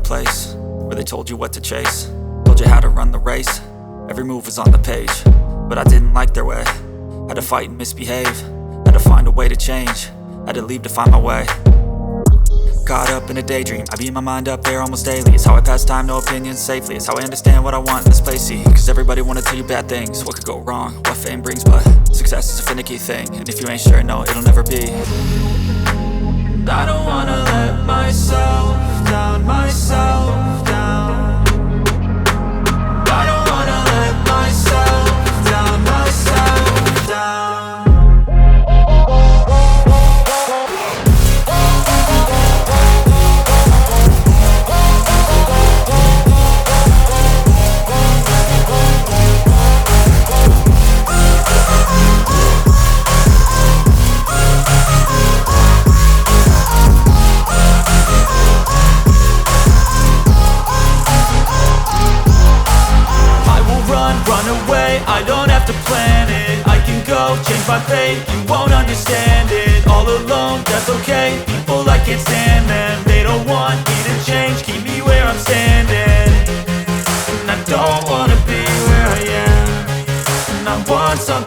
place where they told you what to chase, told you how to run the race. Every move was on the page, but I didn't like their way. Had to fight and misbehave, had to find a way to change, had to leave to find my way. Caught up in a daydream, I beat my mind up there almost daily. It's how I pass time, no opinions safely. It's how I understand what I want in this place, see. Cause everybody wanna tell you bad things, what could go wrong, what fame brings. But success is a finicky thing, and if you ain't sure, no, it'll never be. I don't wanna let myself down, myself down. I don't wanna let myself down, myself down. Run away, I don't have to plan it. I can go, change my fate, you won't understand it. All alone, that's okay, people I can't stand them. They don't want me to change, keep me where I'm standing. And I don't wanna be where I am, and I want something